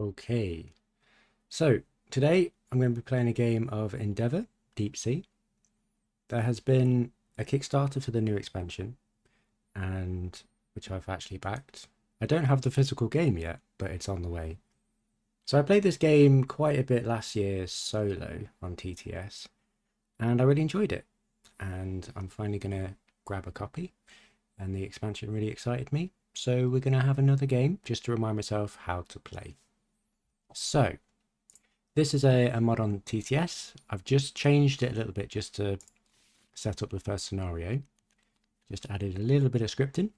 Okay, so today I'm going to be playing a game of Endeavour Deep Sea. There has been a Kickstarter for the new expansion, and which I've actually backed. I don't have the physical game yet, but it's on the way. So I played this game quite a bit last year solo on TTS, and I really enjoyed it. And I'm finally going to grab a copy, and the expansion really excited me. So we're going to have another game just to remind myself how to play. So this is a mod on TTS. I've just changed it a little bit just to set up the first scenario. Just added a little bit of scripting.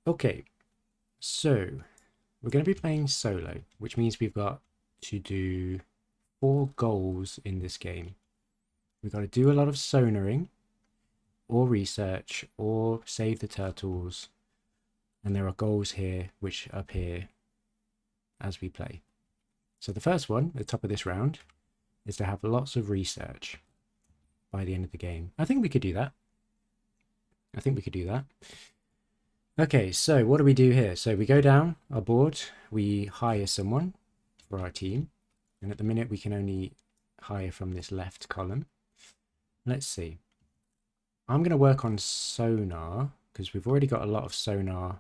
Okay, so we're going to be playing solo, which means we've got to do 4 goals in this game. We've got to do a lot of sonaring, or research, or save the turtles. And there are goals here, which appear as we play. So the first one, at the top of this round, is to have lots of research by the end of the game. I think we could do that. Okay, so what do we do here? So we go down our board, we hire someone for our team, and at the minute we can only hire from this left column. Let's see. I'm going to work on sonar because we've already got a lot of sonar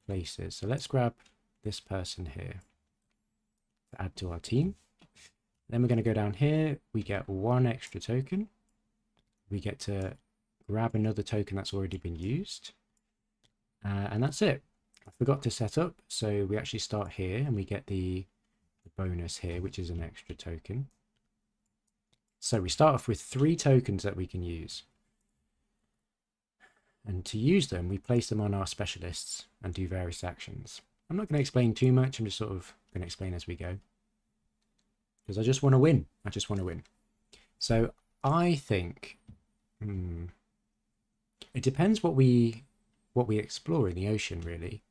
places. So let's grab this person here to add to our team. Then we're going to go down here. We get 1 extra token. We get to grab another token that's already been used. And that's it. I forgot to set up. So we actually start here and we get the bonus here, which is an extra token. So we start off with 3 tokens that we can use. And to use them, we place them on our specialists and do various actions. I'm not going to explain too much. I'm just sort of going to explain as we go. Because I just want to win. So I think it depends what we explore in the ocean, really.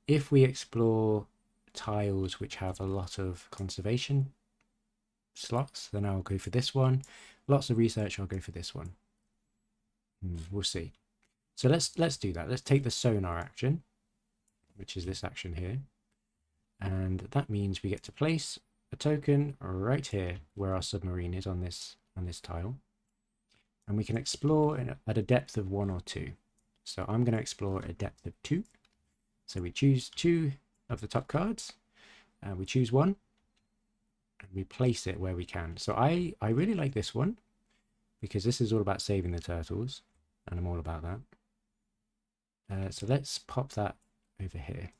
If we explore tiles which have a lot of conservation slots, then I'll go for this one. Lots of research, I'll go for this one. We'll see. So let's do that. Let's take the sonar action, which is this action here. And that means we get to place a token right here where our submarine is on this tile. And we can explore at a depth of 1 or 2. So I'm going to explore a depth of 2. So we choose 2 of the top cards, and we choose 1, and we place it where we can. So I really like this one, because this is all about saving the turtles, and I'm all about that. So let's pop that over here.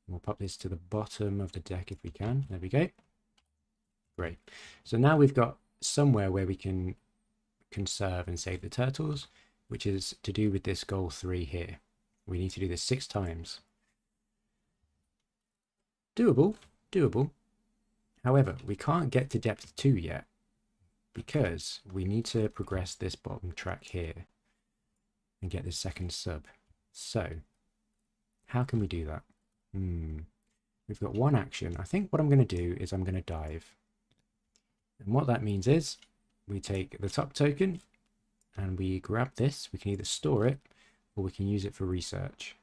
We'll pop this to the bottom of the deck if we can. There we go. Great. So now we've got somewhere where we can conserve and save the turtles, which is to do with this goal 3 here. We need to do this 6 times. Doable. However, we can't get to depth 2 yet because we need to progress this bottom track here and get this second sub. So how can we do that? We've got 1 action. I think what I'm going to do is I'm going to dive. And what that means is we take the top token and we grab this. We can either store it or we can use it for research.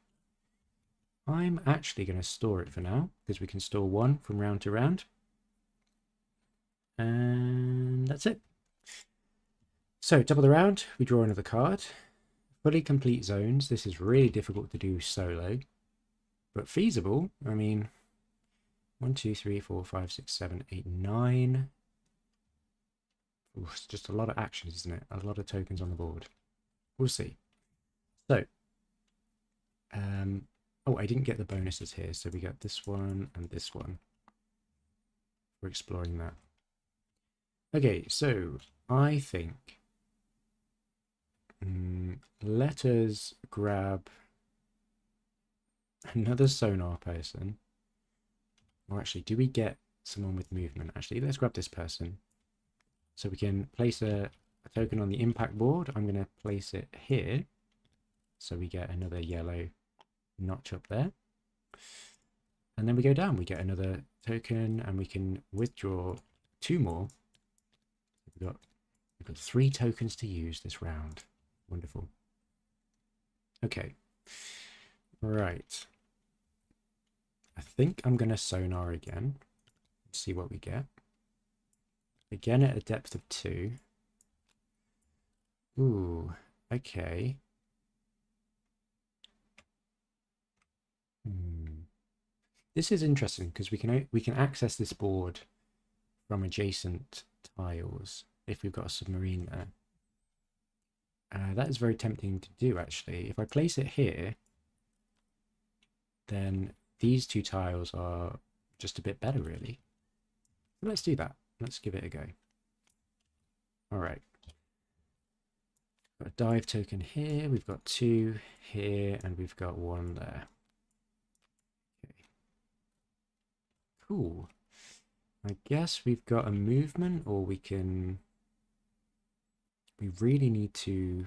I'm actually going to store it for now because we can store 1 from round to round. And that's it. So top of the round, we draw another card. Fully complete zones. This is really difficult to do solo, but feasible. I mean, 1, 2, 3, 4, 5, 6, 7, 8, 9. Ooh, it's just a lot of actions, isn't it? A lot of tokens on the board. We'll see. So, oh, I didn't get the bonuses here. So we got this one and this one. We're exploring that. Okay, so I think let us grab another sonar person. Or actually, do we get someone with movement? Actually, let's grab this person. So we can place a token on the impact board. I'm going to place it here. So we get another yellow notch up there. And then we go down. We get another token and we can withdraw 2 more. We've got 3 tokens to use this round. Wonderful. Okay. Right. I think I'm going to sonar again. See what we get. Again at a depth of 2. Ooh, okay. This is interesting because we can access this board from adjacent tiles if we've got a submarine there. That is very tempting to do, actually. If I place it here, then these 2 tiles are just a bit better, really. Let's do that. Let's give it a go. All right. Got a dive token here. We've got 2 here, and we've got 1 there. Okay. Cool. I guess we've got a movement, or we really need to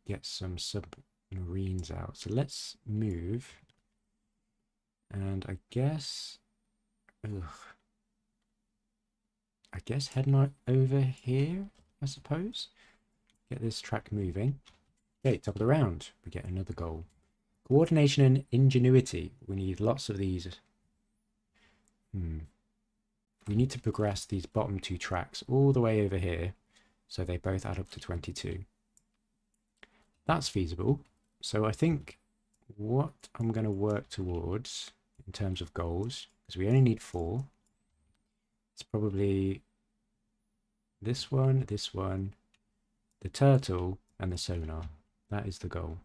get some submarines out. So let's move. And I guess, heading right over here, I suppose. Get this track moving. Okay, top of the round. We get another goal. Coordination and ingenuity. We need lots of these. We need to progress these bottom 2 tracks all the way over here, so they both add up to 22. That's feasible. So I think what I'm going to work towards in terms of goals, because we only need 4, it's probably this one, the turtle, and the sonar. That is the goal.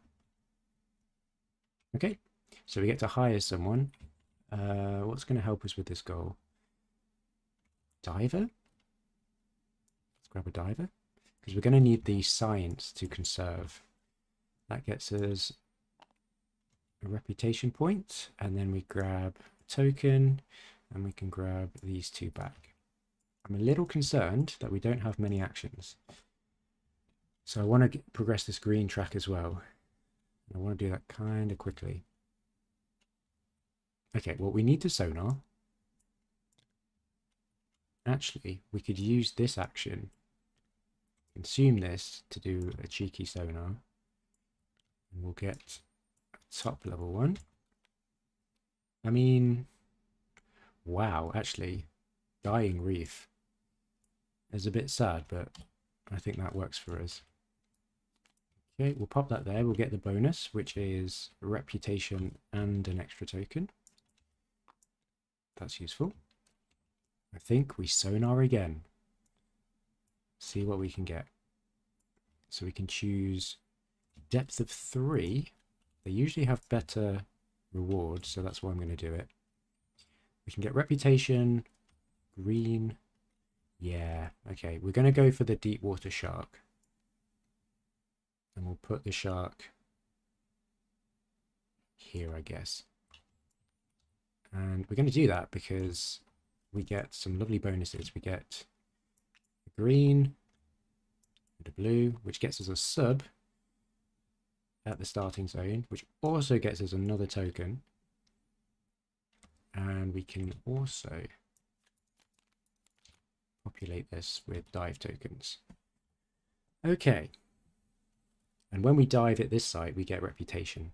Okay, so we get to hire someone. What's going to help us with this goal? Diver? Let's grab a diver, because we're going to need the science to conserve. That gets us a reputation point, and then we grab a token, and we can grab these 2 back. I'm a little concerned that we don't have many actions. So I want to progress this green track as well. I want to do that kind of quickly. Okay, well, we need to sonar. Actually, we could use this action, consume this to do a cheeky sonar. And we'll get a top level one. I mean, wow, actually, dying reef is a bit sad, but I think that works for us. Okay, we'll pop that there. We'll get the bonus, which is a reputation and an extra token. That's useful. I think we sonar again. See what we can get. So we can choose depth of 3. They usually have better rewards, so that's why I'm going to do it. We can get reputation, green. Yeah, okay. We're going to go for the deep water shark. And we'll put the shark here, I guess. And we're going to do that because we get some lovely bonuses. We get a green and a blue, which gets us a sub at the starting zone, which also gets us another token. And we can also populate this with dive tokens. Okay. And when we dive at this site, we get reputation.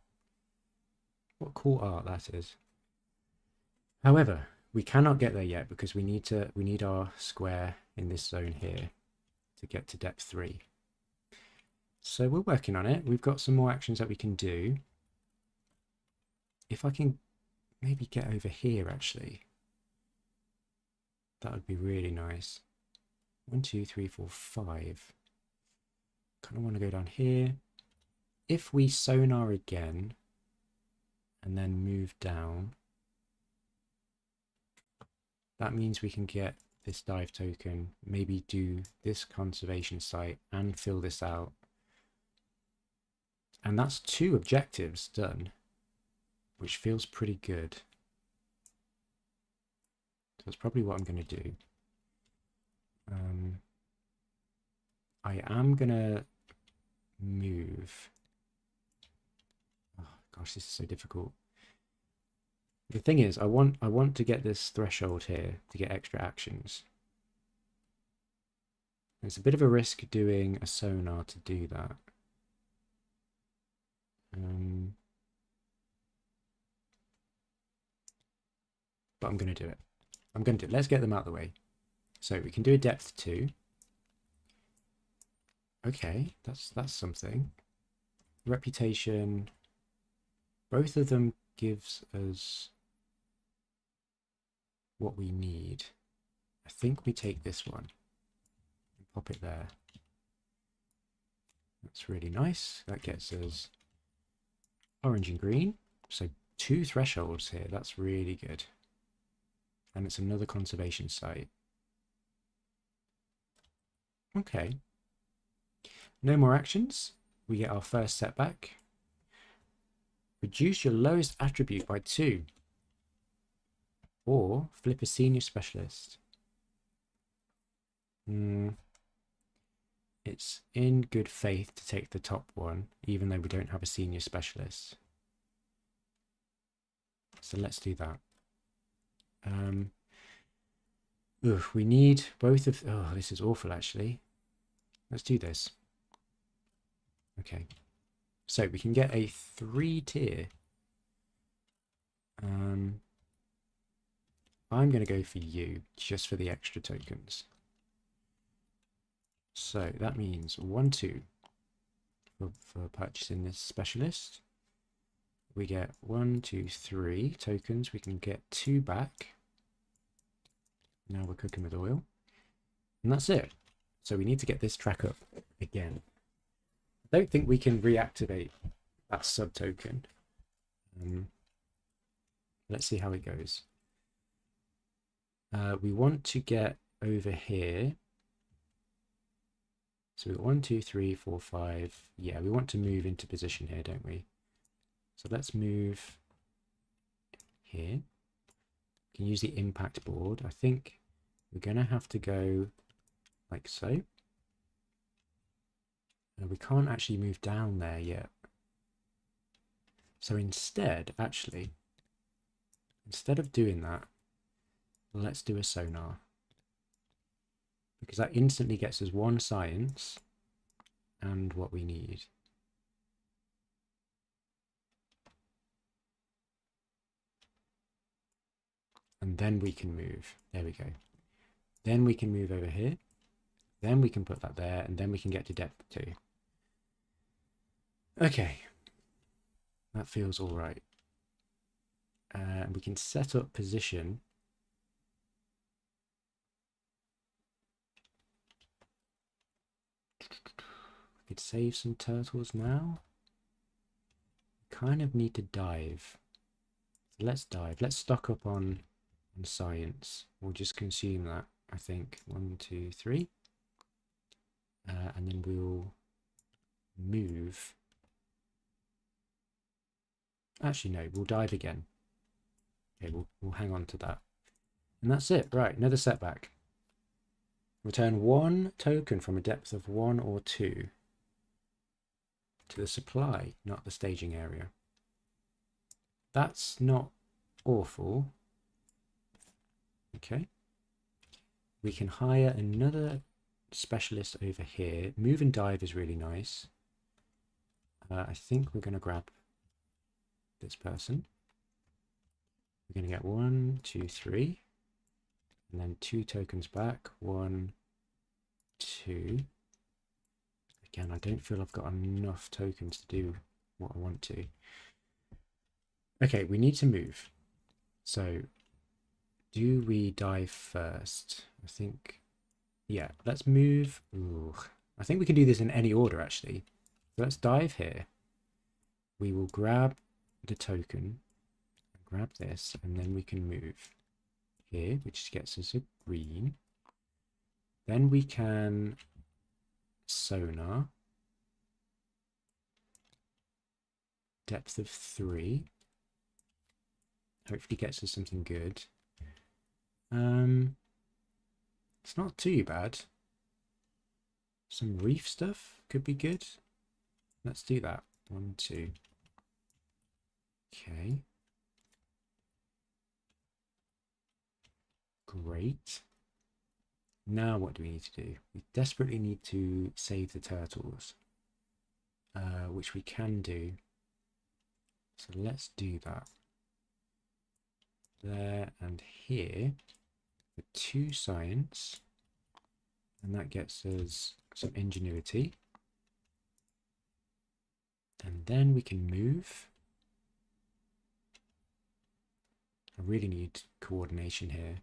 What cool art that is. However, we cannot get there yet because we need our square in this zone here to get to depth 3. So we're working on it. We've got some more actions that we can do. If I can maybe get over here, actually, that would be really nice. 1, 2, 3, 4, 5. Kind of want to go down here. If we sonar again and then move down, that means we can get this dive token, maybe do this conservation site and fill this out. And that's 2 objectives done, which feels pretty good. So that's probably what I'm going to do. I am going to move. Oh gosh, this is so difficult. The thing is, I want to get this threshold here to get extra actions. It's a bit of a risk doing a sonar to do that. but I'm going to do it. Let's get them out of the way. So we can do a depth 2. Okay, that's something. Reputation. Both of them gives us what we need. I think we take this one and pop it there. That's really nice. That gets us orange and green. So 2 thresholds here. That's really good. And it's another conservation site. Okay. No more actions. We get our first setback. Reduce your lowest attribute by 2. Or flip a senior specialist. It's in good faith to take the top one, even though we don't have a senior specialist. So let's do that. We need both of... Oh, this is awful, actually. Let's do this. Okay. So we can get a 3 tier. I'm going to go for you, just for the extra tokens. So that means 1, 2 for purchasing this specialist. We get 1, 2, 3 tokens. We can get 2 back. Now we're cooking with oil. And that's it. So we need to get this track up again. I don't think we can reactivate that sub token. Let's see how it goes. We want to get over here. So we've got 1, 2, 3, 4, 5. Yeah, we want to move into position here, don't we? So let's move here. We can use the impact board. I think we're going to have to go like so. We can't actually move down there yet. So instead, actually, instead of doing that, let's do a sonar. Because that instantly gets us 1 science and what we need. And then we can move. There we go. Then we can move over here. Then we can put that there, and then we can get to depth 2. Okay. That feels all right. And we can set up position. We could save some turtles now. We kind of need to dive. So let's dive. Let's stock up on science. We'll just consume that, I think. 1, 2, 3. And then we'll move. Actually, no, we'll dive again. Okay, we'll hang on to that. And that's it. Right, another setback. Return 1 token from a depth of 1 or 2 to the supply, not the staging area. That's not awful. Okay. We can hire another specialist over here. Move and dive is really nice. I think we're going to grab this person. We're going to get 1, 2, 3. And then 2 tokens back. 1, 2. Again, I don't feel I've got enough tokens to do what I want to. Okay, we need to move. So, do we dive first? I think, yeah, let's move. Ooh, I think we can do this in any order, actually. So let's dive here. We will grab the token, grab this, and then we can move here, which gets us a green. Then we can sonar. Depth of 3. Hopefully gets us something good. It's not too bad. Some reef stuff could be good. Let's do that. 1, 2. Okay. Great. Now what do we need to do? We desperately need to save the turtles, which we can do. So let's do that. there and here for 2 science, and that gets us some ingenuity. And then we can move. I really need coordination here.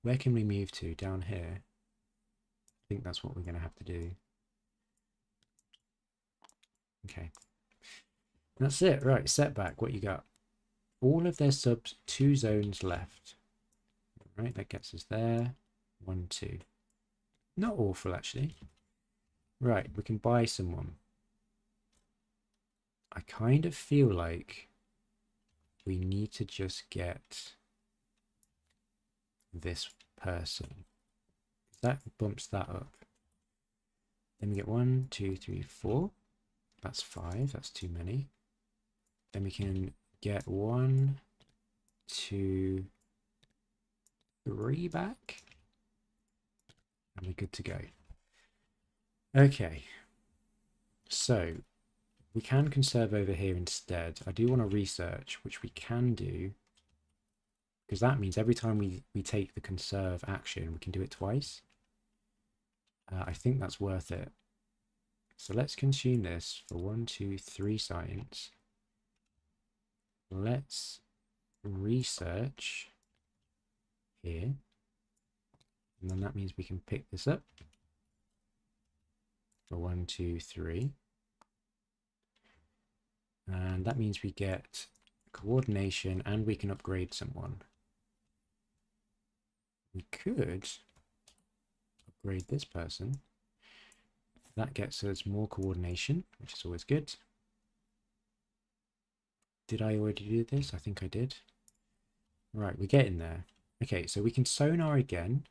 Where can we move to? Down here? I think that's what we're going to have to do. Okay. That's it. Right, setback. What you got? All of their subs, 2 zones left. Right, that gets us there. 1, 2. Not awful, actually. Right, we can buy someone. I kind of feel like we need to just get this person. That bumps that up. Then we get 1, 2, 3, 4. That's 5. That's too many. Then we can get 1, 2, 3 back. And we're good to go. Okay. So we can conserve over here instead. I do want to research, which we can do, because that means every time we take the conserve action, we can do it twice. I think that's worth it. So let's consume this for 1, 2, 3 science. Let's research here. And then that means we can pick this up for 1, 2, 3. And that means we get coordination and we can upgrade someone. We could upgrade this person. That gets us more coordination, which is always good. Did I already do this? I think I did. Right, we're getting there. Okay, so we can sonar again.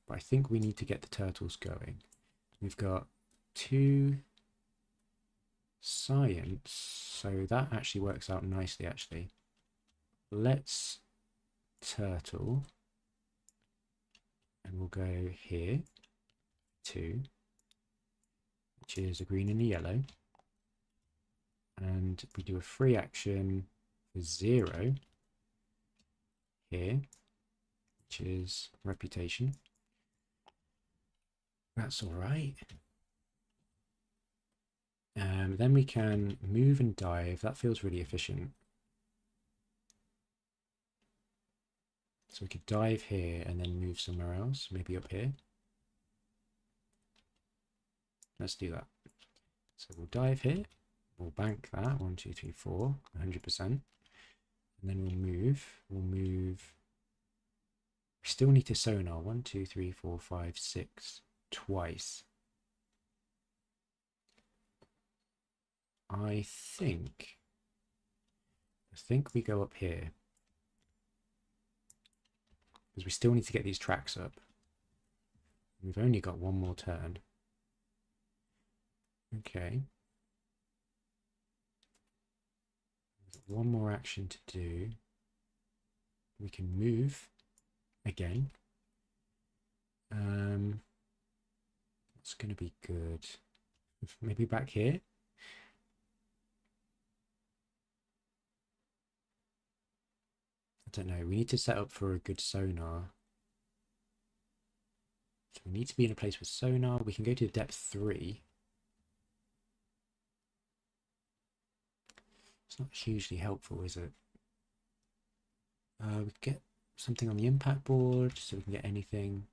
But I think we need to get the turtles going. We've got 2 science, so that actually works out nicely, actually. Let's turtle. And we'll go here. 2. Which is a green and a yellow. And we do a free action for 0 here, which is reputation. That's all right. Then we can move and dive. That feels really efficient. So we could dive here and then move somewhere else, maybe up here. Let's do that. So we'll dive here. We'll bank that. 1, 2, 3, 4, 100%. And then we'll move. We'll move. We still need to sonar. 1, 2, 3, 4, 5, 6. Twice. I think we go up here. Because we still need to get these tracks up. We've only got 1 more turn. Okay. 1 more action to do. We can move again. What's going to be good? Maybe back here. I don't know. We need to set up for a good sonar. So we need to be in a place with sonar. We can go to depth 3. It's not hugely helpful, is it? We get something on the impact board, so we can get anything.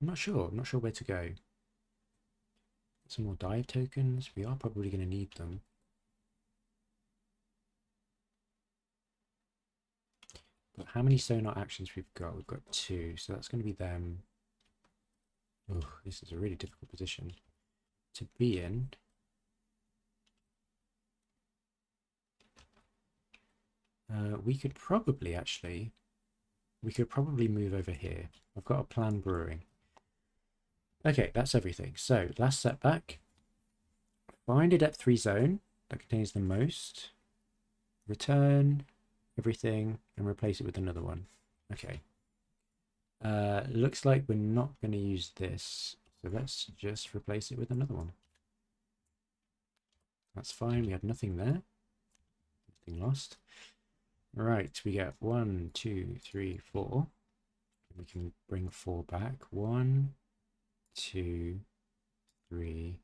I'm not sure where to go. Some more dive tokens. We are probably going to need them. But how many sonar actions we've got? We've got 2, so that's going to be them. Oh, this is a really difficult position to be in. We could probably move over here. I've got a plan brewing. Okay, that's everything. So last setback. Find a depth 3 zone that contains the most. Return everything and replace it with another one. Okay. Looks like we're not going to use this. So let's just replace it with another one. That's fine. We had nothing there. Nothing lost. Right, we get 1, 2, 3, 4. We can bring 4 back. 1, 2, 3,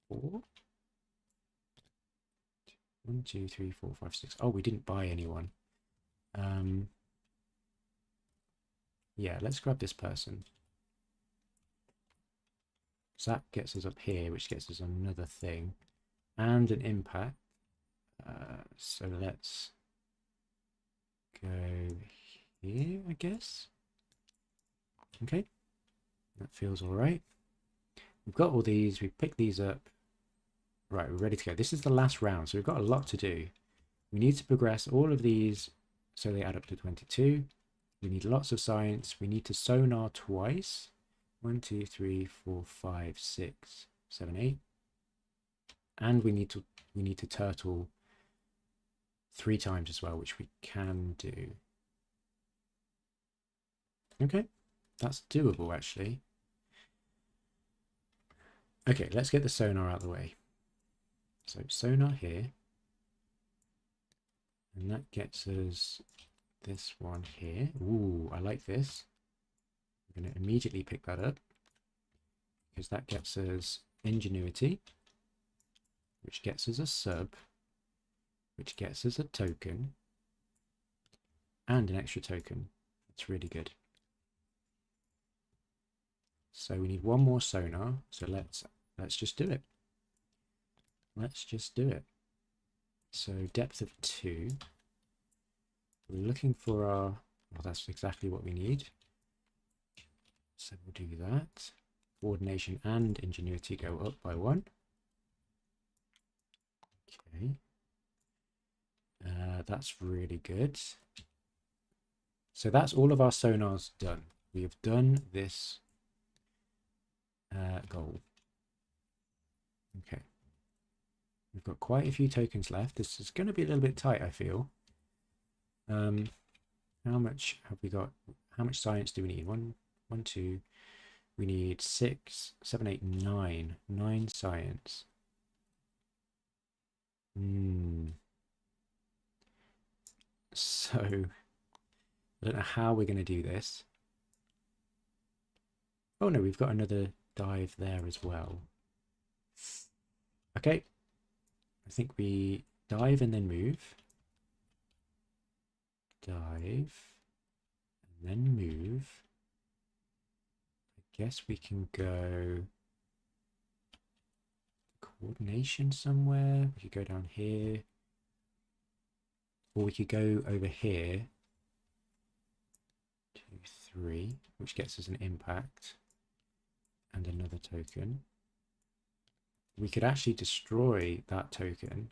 4. 1, 2, 3, 4, 5, 6. Oh, we didn't buy anyone. Yeah, let's grab this person. So that gets us up here, which gets us another thing. And an impact. So let's go here, I guess. Okay, that feels all right. We've got all these. We pick these up. Right, we're ready to go. This is the last round, so we've got a lot to do. We need to progress all of these so they add up to 22. We need lots of science. We need to sonar twice. 1, 2, 3, 4, 5, 6, 7, 8. And we need to turtle 3 times as well, which we can do. Okay, that's doable actually. Okay, let's get the sonar out of the way. So sonar here, and that gets us this one here. Ooh, I like this. I'm going to immediately pick that up because that gets us ingenuity, which gets us a sub, which gets us a token, and an extra token. That's really good. So we need one more sonar. So let's just do it. Let's just do it. So depth of 2. We're looking for our, well, that's exactly what we need. So we'll do that. Coordination and ingenuity go up by 1. Okay. That's really good. So that's all of our sonars done. We have done this goal. Okay. We've got quite a few tokens left. This is going to be a little bit tight, I feel. How much have we got? How much science do we need? 1, 2. We need 6, 7, 8, 9. 9 science. So I don't know how we're going to do this. Oh no, we've got another dive there as well. Okay. I think we dive and then move. Dive and then move. I guess we can go coordination somewhere. We could go down here. Or we could go over here. 2, 3, which gets us an impact and another token. We could actually destroy that token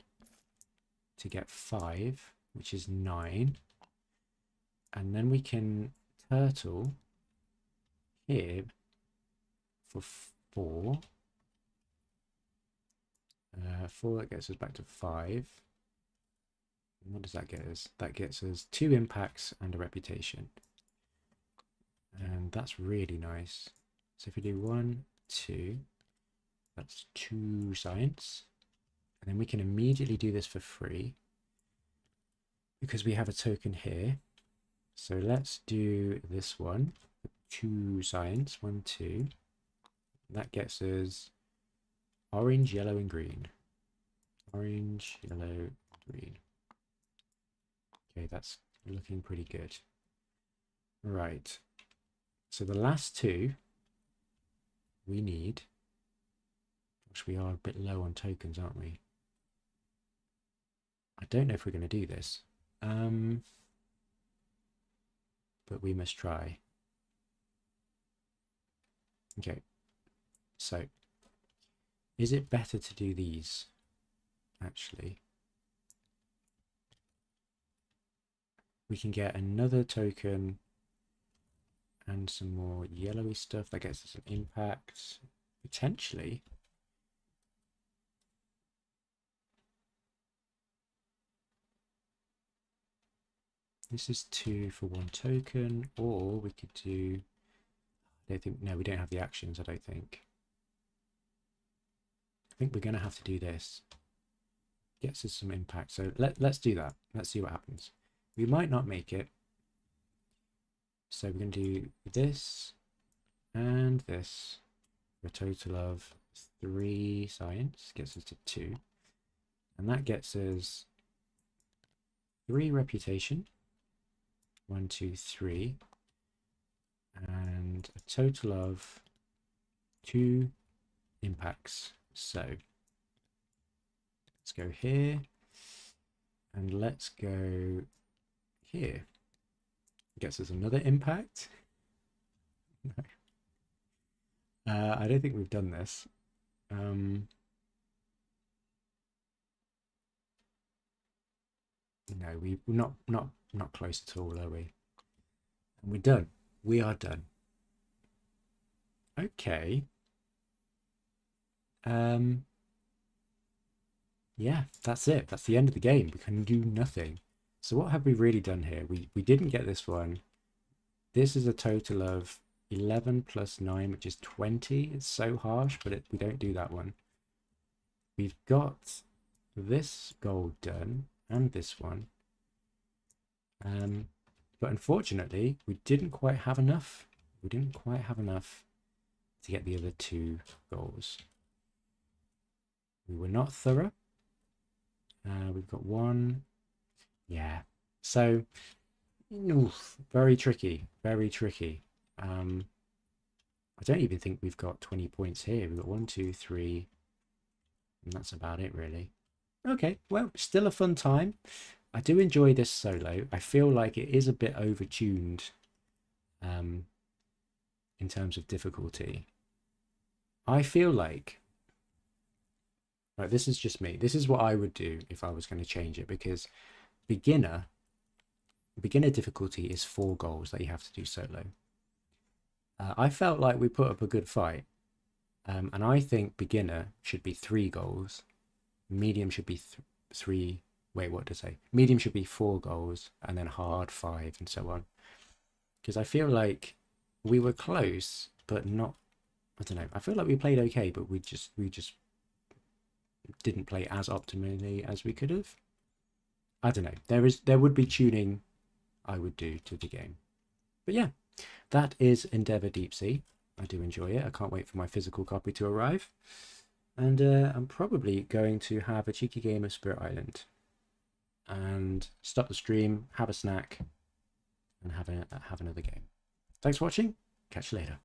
to get 5, which is 9. And then we can turtle here for 4. 4, that gets us back to 5. And what does that get us? That gets us 2 impacts and a reputation. And that's really nice. So if we do 1, 2, that's 2 science. And then we can immediately do this for free because we have a token here. So let's do this one. 2 science, 1, 2. That gets us orange, yellow, and green. Orange, yellow, green. Okay, that's looking pretty good. Right. So the last 2 we need, which we are a bit low on tokens, aren't we? I don't know if we're going to do this. But we must try. Okay. So, is it better to do these, actually? We can get another token and some more yellowy stuff that gets us an impact, potentially. This is 2 for 1 token, or we could do, I don't think, no, we don't have the actions, I don't think. I think we're going to have to do this. Gets us some impact, so let's do that. Let's see what happens. We might not make it. So we're going to do this and this for a total of 3 science, gets us to 2. And that gets us 3 reputation. 1, 2, 3. And a total of 2 impacts. So let's go here and let's go here. Gets us another impact. No. I don't think we've done this. No, we're not close at all, are we? And we're done. We are done. Okay. Yeah, that's it. That's the end of the game. We can do nothing. So what have we really done here? We didn't get this one. This is a total of 11 plus 9, which is 20. It's so harsh, but we don't do that one. We've got this goal done and this one. But unfortunately, we didn't quite have enough. We didn't quite have enough to get the other 2 goals. We were not thorough. We've got 1. Yeah. So, oof, very tricky. Very tricky. I don't even think we've got 20 points here. We've got 1, 2, 3. And that's about it, really. Okay, well, still a fun time. I do enjoy this solo. I feel like it is a bit overtuned in terms of difficulty. I feel like, right, this is just me. This is what I would do if I was going to change it, because beginner difficulty is 4 goals that you have to do solo. I felt like we put up a good fight, and I think beginner should be 3 goals, medium should be 3. Wait, what to say? Medium should be 4 goals, and then hard 5, and so on. Because I feel like we were close, but not. I don't know. I feel like we played okay, but we just didn't play as optimally as we could have. I don't know. There would be tuning I would do to the game. But yeah, that is Endeavour Deep Sea. I do enjoy it. I can't wait for my physical copy to arrive. And I'm probably going to have a cheeky game of Spirit Island and stop the stream, have a snack, and have another game. Thanks for watching. Catch you later.